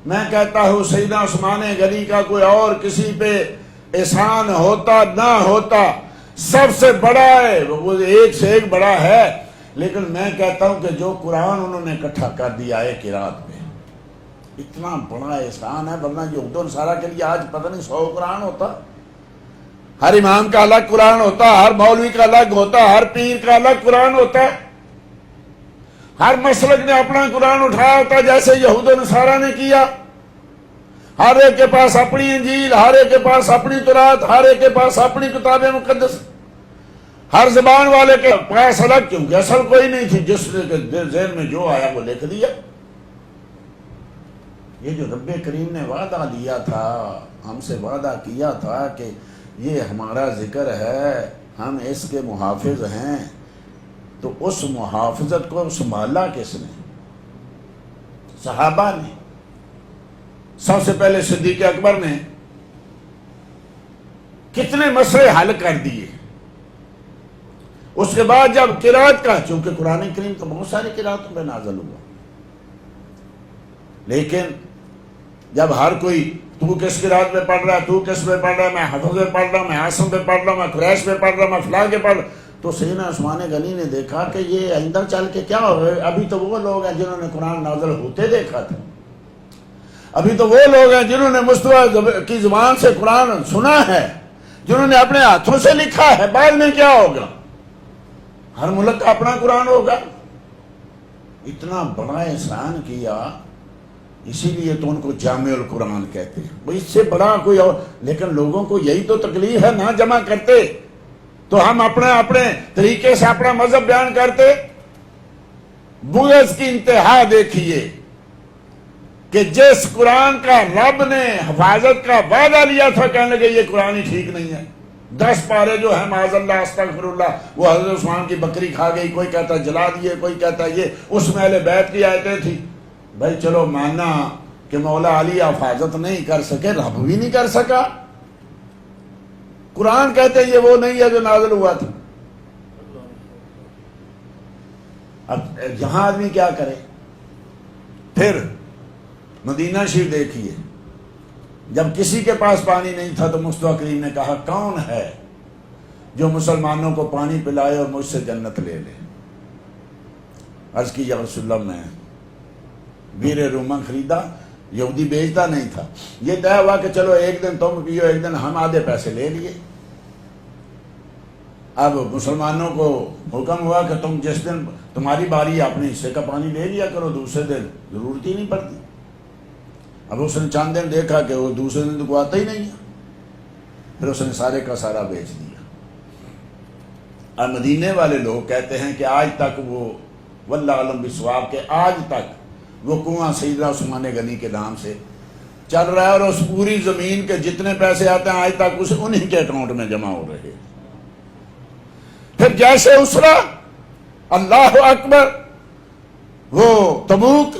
میں کہتا ہوں سیدنا عثمان غنی کا کوئی اور کسی پہ احسان ہوتا نہ ہوتا، سب سے بڑا ہے وہ، ایک سے ایک بڑا ہے، لیکن میں کہتا ہوں کہ جو قرآن انہوں نے اکٹھا کر دیا ہے قرات میں، اتنا بڑا احسان ہے، ورنہ یہود و نصارہ کے لیے آج پتہ نہیں 100 قرآن ہوتا، ہر امام کا الگ قرآن ہوتا، ہر مولوی کا الگ ہوتا، ہر پیر کا الگ قرآن ہوتا، ہر مسلک نے اپنا قرآن اٹھایا ہوتا جیسے یہود و نصارہ نے کیا، ہر ایک کے پاس اپنی انجیل، ہر ایک کے پاس اپنی تورات، ہر ایک کے پاس اپنی کتاب مقدس، ہر زبان والے کے پاس الگ، کیونکہ اصل کوئی نہیں تھی، جس کے ذہن میں جو آیا وہ لکھ دیا۔ یہ جو رب کریم نے وعدہ لیا تھا، ہم سے وعدہ کیا تھا کہ یہ ہمارا ذکر ہے، ہم اس کے محافظ ہیں، تو اس محافظت کو سنبھالا کس نے؟ صحابہ نے۔ سب سے پہلے صدیق اکبر نے کتنے مسئلے حل کر دیے، اس کے بعد جب قرات کا، چونکہ قرآن کریم تو بہت ساری قراتوں پہ نازل ہوا، لیکن جب ہر کوئی تو کس قرات پہ پڑھ رہا ہے، تو کس پہ پڑھ رہا ہے، میں حفظ پہ پڑھ رہا ہوں، میں عاصم پہ پڑھ رہا ہوں، میں قریش پہ پڑھ رہا ہوں، میں فلاں کے پڑھ رہا ہوں، تو سیدنا عثمان غنی نے دیکھا کہ یہ آئندہ چل کے کیا ہوگا، ابھی تو وہ لوگ ہیں جنہوں نے قرآن نازل ہوتے دیکھا تھا، ابھی تو وہ لوگ ہیں جنہوں نے مصطفیٰ کی زبان سے قرآن سنا ہے، جنہوں نے اپنے ہاتھوں سے لکھا ہے، بعد میں کیا ہوگا، ہر ملک کا اپنا قرآن ہوگا۔ اتنا بڑا احسان کیا، اسی لیے تو ان کو جامع القرآن کہتے ہیں، وہ اس سے بڑا کوئی اور، لیکن لوگوں کو یہی تو تکلیف ہے، نہ جمع کرتے تو ہم اپنے طریقے سے اپنا مذہب بیان کرتے۔ بغض کی انتہا دیکھیے کہ جس قرآن کا رب نے حفاظت کا وعدہ لیا تھا، کہنے لگے یہ قرآن ہی ٹھیک نہیں ہے، 10 پارے جو ہیں معاذ اللہ استغفر اللہ، وہ حضرت عثمان کی بکری کھا گئی، کوئی کہتا ہے جلا دیے، کوئی کہتا ہے یہ اس میں اہل بیت کی آیتیں تھی۔ بھائی چلو ماننا کہ مولا علی حفاظت نہیں کر سکے، رب بھی نہیں کر سکا، قرآن کہتے ہیں یہ وہ نہیں ہے جو نازل ہوا تھا۔ اب یہاں آدمی کیا کرے؟ پھر مدینہ شریف دیکھیے، جب کسی کے پاس پانی نہیں تھا تو مصطفیٰ کریم نے کہا کون ہے جو مسلمانوں کو پانی پلائے اور مجھ سے جنت لے لے؟ عرض کی یا رسول اللہ، میں بیر رومہ خریدا، یہودی بیچتا نہیں تھا، یہ طے ہوا کہ چلو ایک دن تم پیو، ایک دن ہم، آدھے پیسے لے لیے۔ اب مسلمانوں کو حکم ہوا کہ تم جس دن تمہاری باری اپنے حصے کا پانی لے لیا کرو، دوسرے دن ضرورت ہی نہیں پڑتی۔ اب اس نے چاند دن دیکھا کہ وہ دوسرے دن تو کو آتا ہی نہیں ہے، پھر اس نے سارے کا سارا بیچ دیا۔ اب مدینے والے لوگ کہتے ہیں کہ آج تک وہ واللہ علم بالصواب، کہ آج تک وہ کنواں سیدنا عثمان غنی کے نام سے چل رہا ہے، اور اس پوری زمین کے جتنے پیسے آتے ہیں آج تک انہی کے اکاؤنٹ میں جمع ہو رہے ہیں۔ پھر جیسے اسرا، اللہ اکبر، وہ تبوک،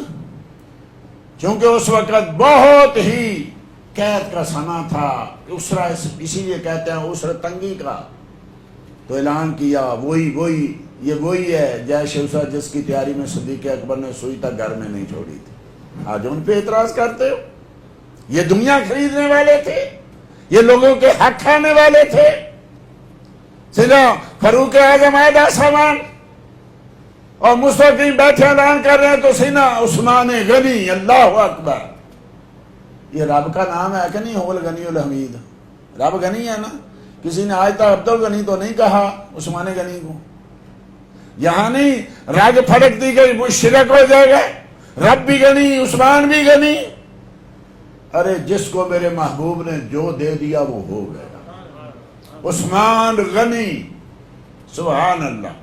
چونکہ اس وقت بہت ہی قید کا سماں تھا، اسرا اسی لیے کہتے ہیں اسرا تنگی کا، تو اعلان کیا یہ وہی ہے جیش اسرا جس کی تیاری میں صدیق اکبر نے سوئی تک گھر میں نہیں چھوڑی تھی۔ آج ان پہ اعتراض کرتے ہو؟ یہ دنیا خریدنے والے تھے، یہ لوگوں کے حق کھانے والے تھے۔ سیدنا فاروق اعظم آئے 10 سامان اور مستقیم بیٹھے اعلان کر رہے ہیں، تو سیدنا عثمان غنی، اللہ اکبر، یہ رب کا نام ہے کہ نہیں؟ هو الغنی الحمید، رب غنی ہے نا، کسی نے آج تک عبد الغنی تو نہیں کہا عثمان غنی کو۔ یہاں نہیں رگ پھڑک دی گئی وہ شرک ہو جائے گا، رب بھی غنی، عثمان بھی غنی۔ ارے جس کو میرے محبوب نے جو دے دیا وہ ہو گیا، عثمان غنی، سبحان اللہ۔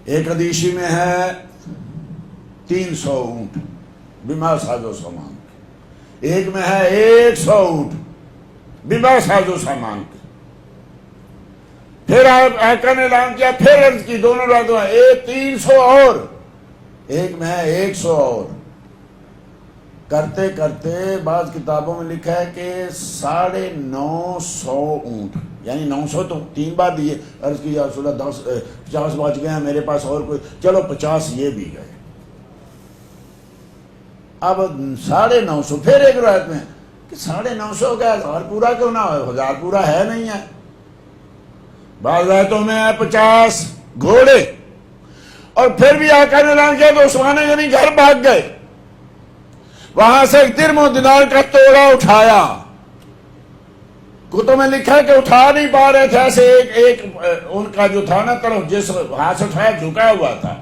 ایک حدیثی میں ہے 300 اونٹ بما ساز و سامان کے، ایک میں ہے 100 اونٹ بما ساز و سامان کے۔ پھر آقا نے اعلان کیا، پھر عرض کی، دونوں راتوں ہیں، ایک 300 اور ایک میں ہے 100 اور، کرتے کرتے بعض کتابوں میں لکھا ہے کہ 950 اونٹ، یعنی 900 تو 3 بار دیے۔ عرض کی یا رسول اللہ 50 بچ گئے ہیں میرے پاس، اور کوئی؟ چلو 50 یہ بھی گئے۔ اب 950 پھر ایک روایت میں کہ 950 کا 1000 پورا کیوں نہ ہو، 1000 پورا ہے نہیں ہے، بعض روایتوں میں ہے 50 گھوڑے، اور پھر بھی آقا نے اعلان کیا تو عثمان غنی گھر بھاگ گئے، وہاں سے 1 درہم و دینار کا توڑا اٹھایا، کتب میں لکھا کہ اٹھا نہیں پا رہے تھے، ایسے ایک ان کا جو تھا نا طرف جس ہاتھ سے اٹھایا جھکا ہوا تھا،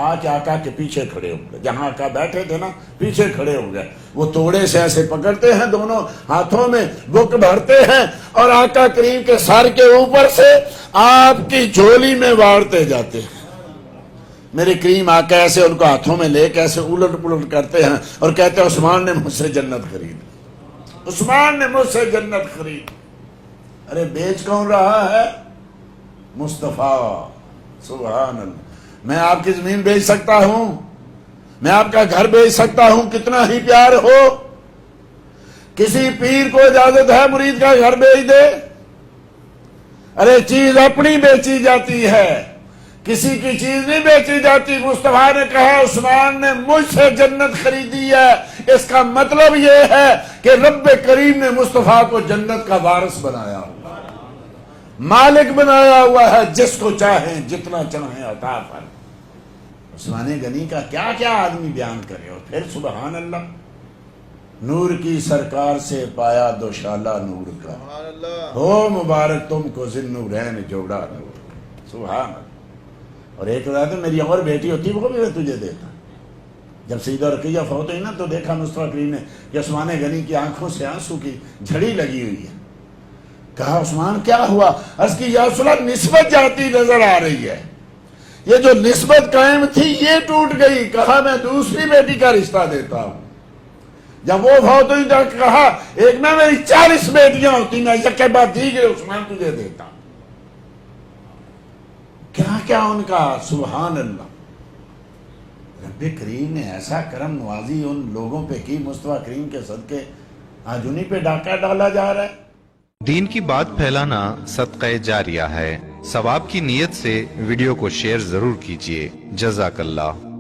آج آقا کے پیچھے کھڑے ہو گئے، جہاں آقا بیٹھے تھے نا پیچھے کھڑے ہو گئے، وہ توڑے سے ایسے پکڑتے ہیں، دونوں ہاتھوں میں بک بھرتے ہیں اور آقا کریم کے سر کے اوپر سے آپ کی جھولی میں وارتے جاتے ہیں۔ میرے کریم آقا ایسے ان کو ہاتھوں میں لے کے ایسے الٹ پلٹ کرتے ہیں اور کہتے ہیں عثمان نے مجھ سے جنت خرید، عثمان نے مجھ سے جنت خرید۔ ارے بیچ کون رہا ہے؟ مصطفیٰ، سبحان اللہ۔ میں آپ کی زمین بیچ سکتا ہوں، میں آپ کا گھر بیچ سکتا ہوں، کتنا ہی پیار ہو، کسی پیر کو اجازت ہے مرید کا گھر بیچ دے؟ ارے چیز اپنی بیچی جاتی ہے، کسی کی چیز نہیں بیچی جاتی۔ مصطفیٰ نے کہا عثمان نے مجھ سے جنت خریدی ہے، اس کا مطلب یہ ہے کہ رب کریم نے مصطفیٰ کو جنت کا وارث بنایا ہوا ہے، مالک بنایا ہوا ہے، جس کو چاہیں جتنا چاہیں عطا فرمائے۔ عثمان غنی کا کیا کیا آدمی بیان کرے، اور پھر سبحان اللہ، نور کی سرکار سے پایا دوشالہ نور کا، ہو مبارک تم کو ذی النورین جوڑا نور، سبحان اللہ۔ اور ایک روایت ہے میری اور بیٹی ہوتی وہ بھی میں تجھے دیتا۔ جب سیدہ رقیہ فوت ہوئی نا تو دیکھا مصطفیٰ کریم نے کہ عثمان غنی کی آنکھوں سے آنسو کی جھڑی لگی ہوئی ہے، کہا عثمان کیا ہوا؟ عرض کی یا رسول اللہ نسبت جاتی نظر آ رہی ہے، یہ جو نسبت قائم تھی یہ ٹوٹ گئی، کہا میں دوسری بیٹی کا رشتہ دیتا ہوں۔ جب وہ فوت ہوئی تو کہا ایک نہ میری 40 بیٹیاں ہوتی، میں یک کے بعد دیگر عثمان تجھے دیتا۔ کیا کیا ان کا، سبحان اللہ۔ رب کریم نے ایسا کرم نوازی ان لوگوں پہ کی، مصطفیٰ کریم کے صدقے آج انہی پہ ڈاکہ ڈالا جا رہا ہے۔ دین کی بات پھیلانا صدقہ جاریہ ہے، ثواب کی نیت سے ویڈیو کو شیئر ضرور کیجیے۔ جزاک اللہ۔